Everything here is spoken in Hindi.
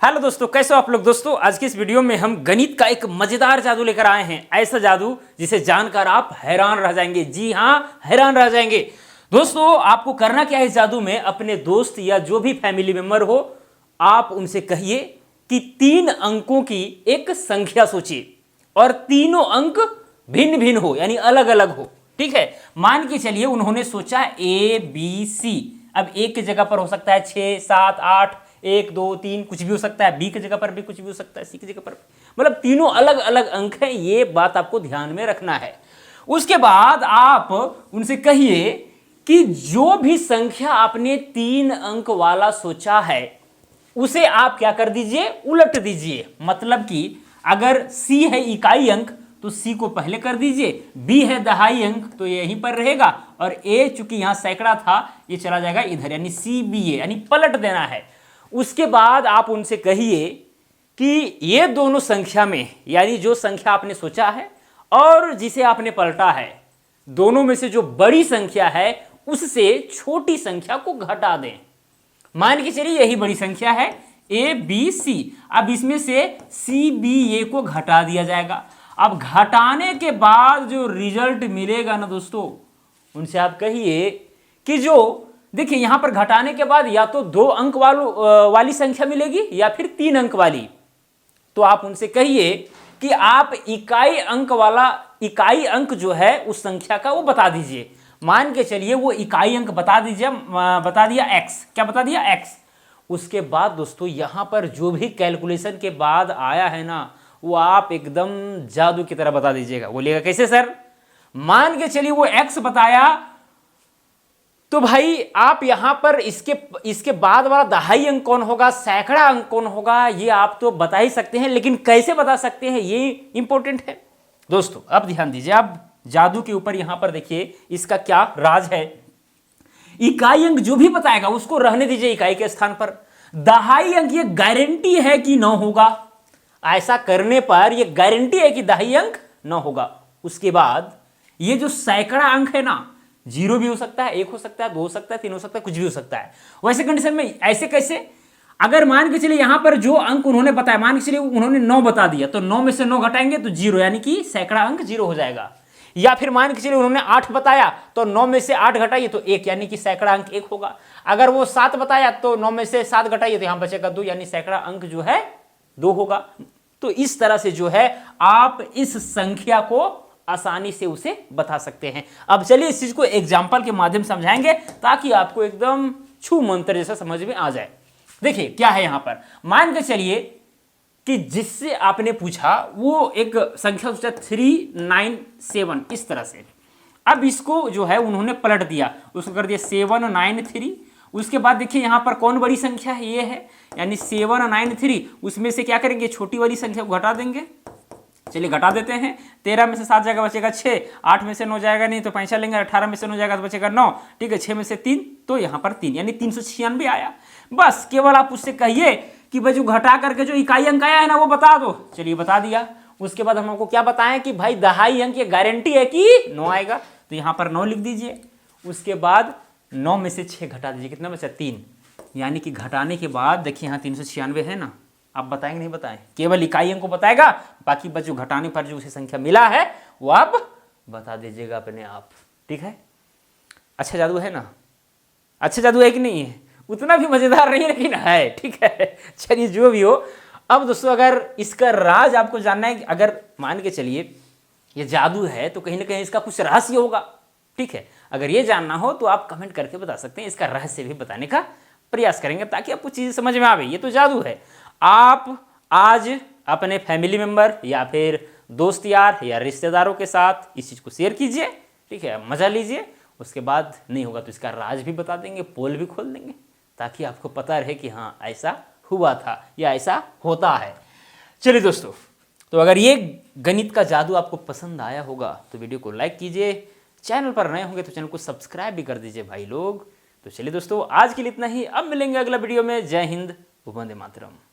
हेलो दोस्तों, कैसे हो आप लोग। दोस्तों आज की इस वीडियो में हम गणित का एक मजेदार जादू लेकर आए हैं। ऐसा जादू जिसे जानकर आप हैरान रह जाएंगे। जी हाँ, हैरान रह जाएंगे। दोस्तों आपको करना क्या है इस जादू में, अपने दोस्त या जो भी फैमिली मेंबर हो, आप उनसे कहिए कि 3 अंकों की एक संख्या सोचिए और तीनों अंक भिन्न भिन्न हो, यानी अलग अलग हो। ठीक है, मान के चलिए उन्होंने सोचा ABC। अब एक की जगह पर हो सकता है 6, 7, 8, 1, 2, 3 कुछ भी हो सकता है। बी की जगह पर भी कुछ भी हो सकता है, सी की जगह पर भी। मतलब तीनों अलग अलग अंक हैं, ये बात आपको ध्यान में रखना है। उसके बाद आप उनसे कहिए कि जो भी संख्या आपने 3 अंक वाला सोचा है उसे आप क्या कर दीजिए, उलट दीजिए। मतलब कि अगर सी है इकाई अंक तो सी को पहले कर दीजिए, बी है दहाई अंक तो ये यहीं पर रहेगा, और ए चूंकि यहां सैकड़ा था ये चला जाएगा इधर, यानी सी बी ए, यानी पलट देना है। उसके बाद आप उनसे कहिए कि ये दोनों संख्या में, यानी जो संख्या आपने सोचा है और जिसे आपने पलटा है, दोनों में से जो बड़ी संख्या है उससे छोटी संख्या को घटा दें। मान के चलिए यही बड़ी संख्या है ए बी सी। अब इसमें से सी बी ए को घटा दिया जाएगा। अब घटाने के बाद जो रिजल्ट मिलेगा ना दोस्तों, उनसे आप कहिए कि जो देखिए यहां पर घटाने के बाद या तो 2 अंक वाली संख्या मिलेगी या फिर 3 अंक वाली। तो आप उनसे कहिए कि आप इकाई अंक जो है उस संख्या का वो बता दीजिए। मान के चलिए वो इकाई अंक बता दीजिए, बता दिया x। क्या बता दिया, x। उसके बाद दोस्तों यहां पर जो भी कैलकुलेशन के बाद आया है ना, वो आप एकदम जादू की तरह बता दीजिएगा। बोलिएगा कैसे सर। मान के चलिए वो x बताया, तो भाई आप यहां पर इसके बाद वाला दहाई अंक कौन होगा, सैकड़ा अंक कौन होगा, ये आप तो बता ही सकते हैं, लेकिन कैसे बता सकते हैं ये इंपॉर्टेंट है। दोस्तों अब ध्यान दीजिए, आप जादू के ऊपर यहां पर देखिए इसका क्या राज है। इकाई अंक जो भी बताएगा उसको रहने दीजिए इकाई के स्थान पर। दहाई अंक ये गारंटी है कि 9 होगा, ऐसा करने पर ये गारंटी है कि दहाई अंक 9 होगा। उसके बाद ये जो सैकड़ा अंक है ना, 0 भी हो सकता है, 1 हो सकता है, 2 हो सकता है, 3 हो सकता है, कुछ भी हो सकता है। वैसे कंडीशन में ऐसे कैसे, अगर मान के चलिए यहां पर जो अंक उन्होंने बताया, मान के चलिए उन्होंने 9 बता दिया, तो 9 में से 9 घटाएंगे तो 0, यानी कि सैकड़ा अंक 0 हो जाएगा। या फिर मान के चलिए उन्होंने 8 बताया तो 9 में से 8 घटाइए तो 1, यानी कि सैकड़ा अंक 1 होगा। अगर वो 7 बताया तो 9 में से 7 घटाइए तो यहां बचेगा 2, यानी सैकड़ा अंक जो है 2 होगा। तो इस तरह से जो है आप इस संख्या को आसानी से उसे बता सकते हैं। अब चलिए इस चीज को एग्जाम्पल के माध्यम से समझाएंगे ताकि आपको एकदम छू मंत्र जैसा समझ में आ जाए। देखिए क्या है यहां पर, मान के चलिए कि जिससे आपने पूछा वो एक संख्या सोचा 397, इस तरह से। अब इसको जो है उन्होंने पलट दिया, उसको कर दिया 793। उसके बाद देखिए यहां पर कौन बड़ी संख्या है, ये है, यानी 793। उसमें से क्या करेंगे, छोटी वाली संख्या को घटा देंगे। चलिए घटा देते हैं। 13 में से 7 जाएगा बचेगा 6, 8 में से 9 जाएगा नहीं तो 5 लेंगे, 18 में से 9 जाएगा तो बचेगा 9। ठीक है, 6 में से 3 तो यहाँ पर 3, यानी 396 आया। बस केवल आप उससे कहिए कि भाई जो घटा करके जो इकाई अंक आया है ना वो बता दो। चलिए बता दिया। उसके बाद हम आपको क्या बताएं कि भाई दहाई अंक ये गारंटी है कि 9 आएगा, तो यहाँ पर 9 लिख दीजिए। उसके बाद 9 में से 6 घटा दीजिए, कितना बचा 3, यानी कि घटाने के बाद देखिए यहाँ 396 है ना। आप बताएंगे नहीं बताएं, केवल इकाई अंक को बताएगा, बाकी बस जो घटाने पर जो उसे संख्या मिला है वो आप बता दीजिएगा अपने आप। ठीक है, अच्छा जादू है ना, अच्छा जादू है कि नहीं है, उतना भी मजेदार नहीं लेकिन है। ठीक है, चलिए जो भी हो। अब दोस्तों अगर इसका राज आपको जानना है, अगर मान के चलिए ये जादू है तो कहीं ना कहीं इसका कुछ रहस्य होगा। ठीक है, अगर ये जानना हो तो आप कमेंट करके बता सकते हैं, इसका रहस्य भी बताने का प्रयास करेंगे ताकि आपको चीज़ समझ में आवे। ये तो जादू है। आप आज अपने फैमिली मेंबर या फिर दोस्त यार या रिश्तेदारों के साथ इस चीज़ को शेयर कीजिए। ठीक है, मज़ा लीजिए। उसके बाद नहीं होगा तो इसका राज भी बता देंगे, पोल भी खोल देंगे, ताकि आपको पता रहे कि हाँ ऐसा हुआ था या ऐसा होता है। चलिए दोस्तों, तो अगर ये गणित का जादू आपको पसंद आया होगा तो वीडियो को लाइक कीजिए, चैनल पर नए होंगे तो चैनल को सब्सक्राइब भी कर दीजिए भाई लोग। तो चलिए दोस्तों, आज के लिए इतना ही। अब मिलेंगे अगला वीडियो में। जय हिंद, वंदे मातरम।